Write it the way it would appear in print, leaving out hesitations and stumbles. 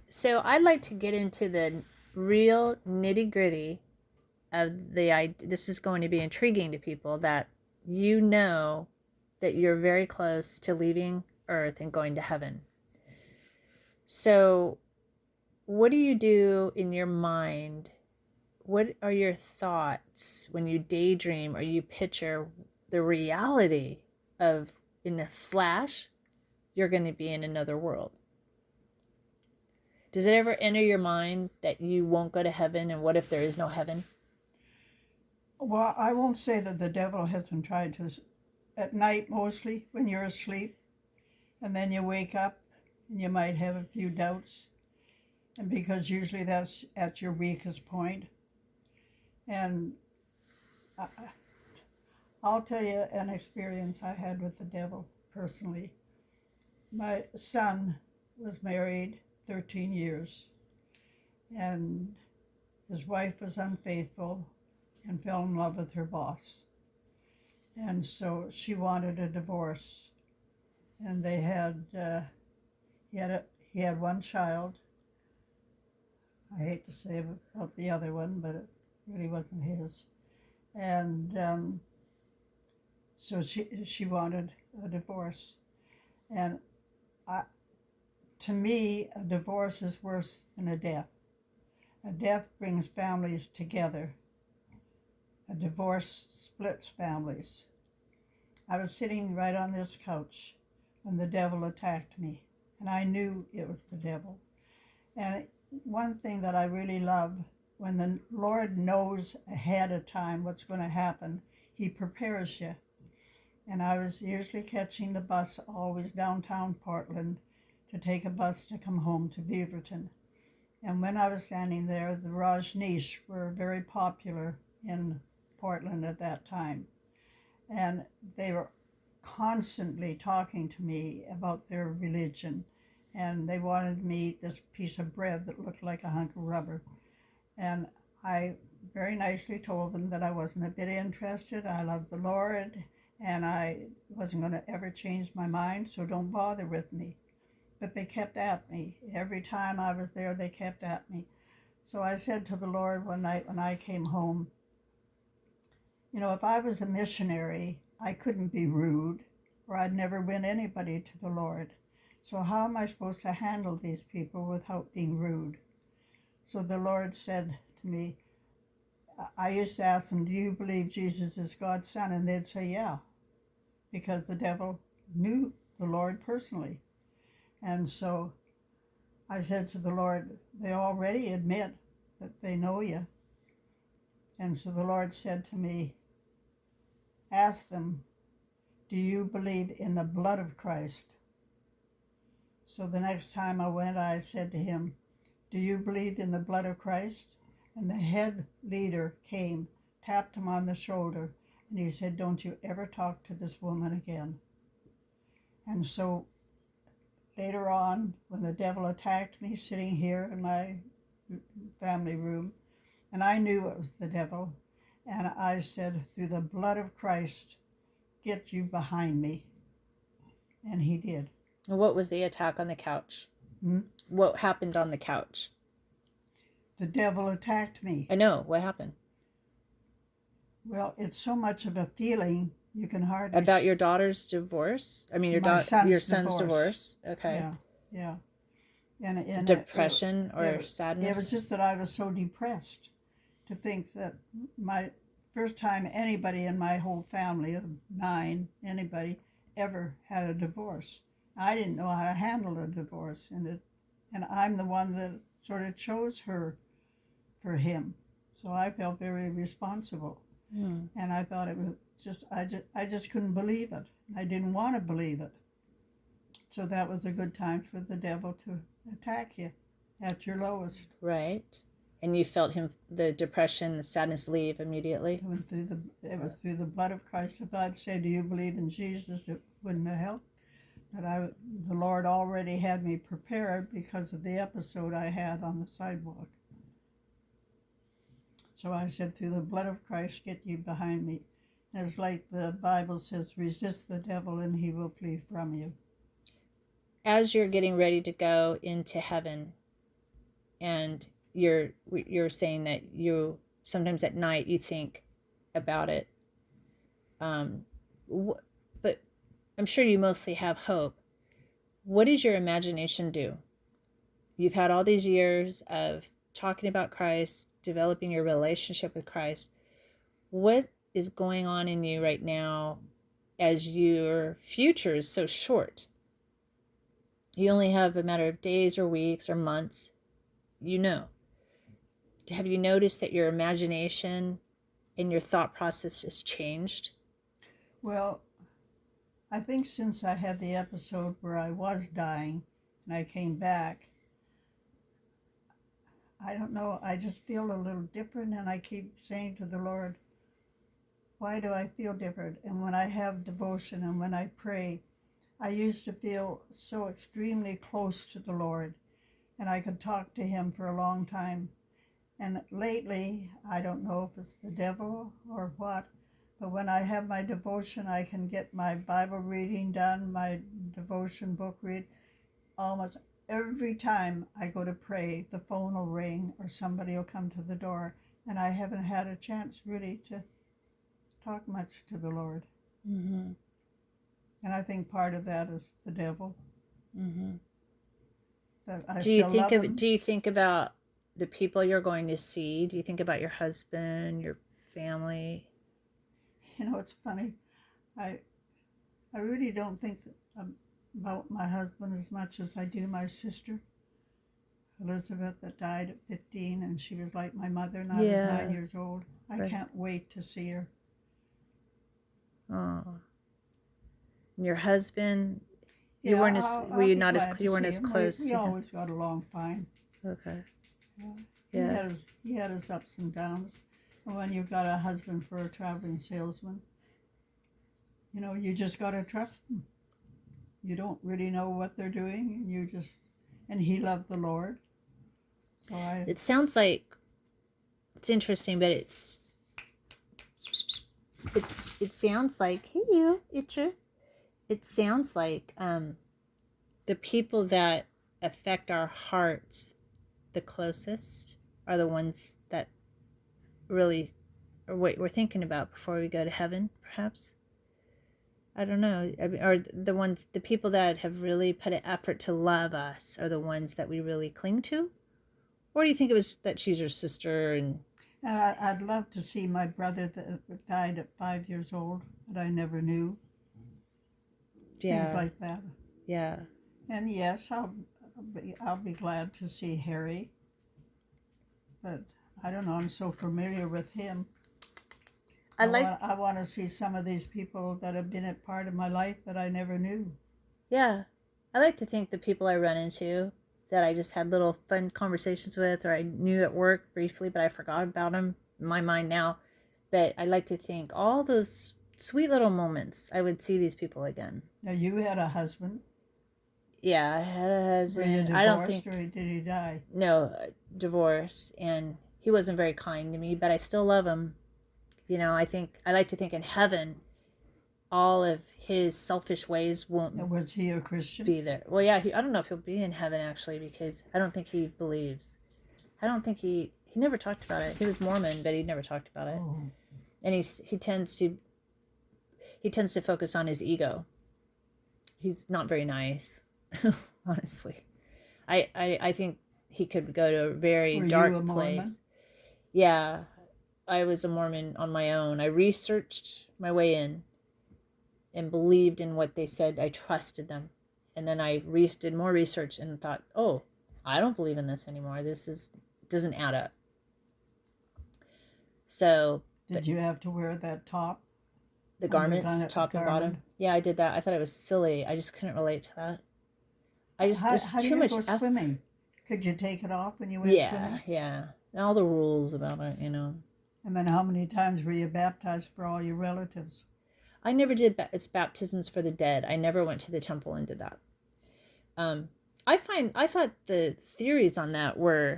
So I'd like to get into the real nitty gritty of the idea. This is going to be intriguing to people that you know that you're very close to leaving Earth and going to heaven. So, what do you do in your mind? What are your thoughts when you daydream or you picture the reality of, in a flash, you're going to be in another world? Does it ever enter your mind that you won't go to heaven, and what if there is no heaven? Well, I won't say that the devil hasn't tried to, at night mostly, when you're asleep, and then you wake up and you might have a few doubts, and because usually that's at your weakest point. And I, I'll tell you an experience I had with the devil personally. My son was married 13 years, and his wife was unfaithful and fell in love with her boss. And so she wanted a divorce. And they had he had a, he had one child. I hate to say about the other one, but it really wasn't his. And so she wanted a divorce. And I, to me, a divorce is worse than a death. A death brings families together. A divorce splits families. I was sitting right on this couch when the devil attacked me, and I knew it was the devil. And one thing that I really love, when the Lord knows ahead of time what's going to happen, He prepares you. And I was usually catching the bus always downtown Portland to take a bus to come home to Beaverton. And when I was standing there, the Rajneesh were very popular in Portland at that time. And they were constantly talking to me about their religion. And they wanted me to eat this piece of bread that looked like a hunk of rubber. And I very nicely told them that I wasn't a bit interested. I loved the Lord, and I wasn't going to ever change my mind, so don't bother with me. But they kept at me. Every time I was there, they kept at me. So I said to the Lord one night when I came home, you know, if I was a missionary, I couldn't be rude, or I'd never win anybody to the Lord. So how am I supposed to handle these people without being rude? So the Lord said to me, I used to ask them, do you believe Jesus is God's son? And they'd say, yeah, because the devil knew the Lord personally. And so I said to the Lord, they already admit that they know you. And so the Lord said to me, ask them, do you believe in the blood of Christ? So the next time I went, I said to him, do you believe in the blood of Christ? And the head leader came, tapped him on the shoulder, and he said, don't you ever talk to this woman again. And so later on, when the devil attacked me sitting here in my family room, and I knew it was the devil, and I said, through the blood of Christ, get you behind me. And he did. What was the attack on the couch? Hmm? What happened on the couch? The devil attacked me. I know. What happened? Well, it's so much of a feeling you can hardly. About your daughter's divorce? I mean, your son's divorce. Okay. Yeah, yeah. And Depression or it sadness? was just that I was so depressed to think that my first time anybody in my whole family of 9, anybody ever had a divorce. I didn't know how to handle a divorce, and I'm the one that sort of chose her for him. So I felt very responsible. And I thought it was I just couldn't believe it. I didn't want to believe it. So that was a good time for the devil to attack you at your lowest. Right. And you felt the depression, the sadness leave immediately? It was through the blood of Christ. If I'd say, do you believe in Jesus, it wouldn't have helped. But the Lord already had me prepared because of the episode I had on the sidewalk. So I said, through the blood of Christ, get you behind me. And it's like the Bible says, resist the devil and he will flee from you. As you're getting ready to go into heaven, and you're saying that you sometimes at night you think about it. Um, but I'm sure you mostly have hope. What does your imagination do? You've had all these years of talking about Christ, developing your relationship with Christ. What is going on in you right now as your future is so short? You only have a matter of days or weeks or months. You know. Have you noticed that your imagination and your thought process has changed? Well, I think since I had the episode where I was dying and I came back, I don't know, I just feel a little different, and I keep saying to the Lord, why do I feel different? And when I have devotion and when I pray, I used to feel so extremely close to the Lord, and I could talk to Him for a long time. And lately, I don't know if it's the devil or what, but when I have my devotion, I can get my Bible reading done, my devotion book read. Almost every time I go to pray, the phone will ring or somebody will come to the door, and I haven't had a chance really to talk much to the Lord. Mm-hmm. And I think part of that is the devil. Mm-hmm. That I Do you still think love of him. do you think about the people you're going to see? Do you think about your husband, your family? You know, it's funny. I I really don't think about my husband as much as I do my sister, Elizabeth, that died at 15, and she was like my mother, and I was 9 Yeah. years old. I Right. can't wait to see her. Oh. And your husband, you Yeah, weren't as were I'll you be not as glad to you weren't see as him. close We to him? always got along fine. Okay. Yeah. Yeah. He had his ups and downs. And when you've got a husband for a traveling salesman, you know, you just got to trust them. You don't really know what they're doing, and and he loved the Lord. So It sounds like it's interesting, but it sounds like hey you, Itcher. It sounds like the people that affect our hearts the closest are the ones that really are what we're thinking about before we go to heaven, perhaps. I don't know. Or the people that have really put an effort to love us are the ones that we really cling to? Or do you think it was that she's your sister and I'd love to see my brother that died at 5 years old that I never knew. Things yeah, like that. yeah. And yes, I'll be glad to see Harry, but I don't know. I'm so familiar with him. I like I want to see some of these people that have been a part of my life that I never knew. yeah. I like to think the people I run into that I just had little fun conversations with or I knew at work briefly but I forgot about them in my mind now. But I like to think all those sweet little moments I would see these people again. Now, you had a husband. Yeah, I had a Were you husband. I don't divorced think or did he die? no divorce, and he wasn't very kind to me, but I still love him. You know, I like to think in heaven, all of his selfish ways won't Was he a Christian? be there. Well, yeah, I don't know if he'll be in heaven actually because I don't think he believes. I don't think he never talked about it. He was Mormon, but he never talked about it. Oh. And he tends to focus on his ego. He's not very nice, honestly. I think he could go to a very Were you a dark Mormon? place. Yeah, I was a Mormon on my own. I researched my way in and believed in what they said. I trusted them. And then I did more research and thought, oh, I don't believe in this anymore. Doesn't add up. So Did you have to wear that top? the garments, top and garment? bottom. Yeah, I did that. I thought it was silly. I just couldn't relate to that. There's How do too you much go effort. swimming? Could you take it off when you went Yeah, swimming? yeah. All the rules about it, you know. And then how many times were you baptized for all your relatives? I never did it's baptisms for the dead. I never went to the temple and did that. I thought the theories on that were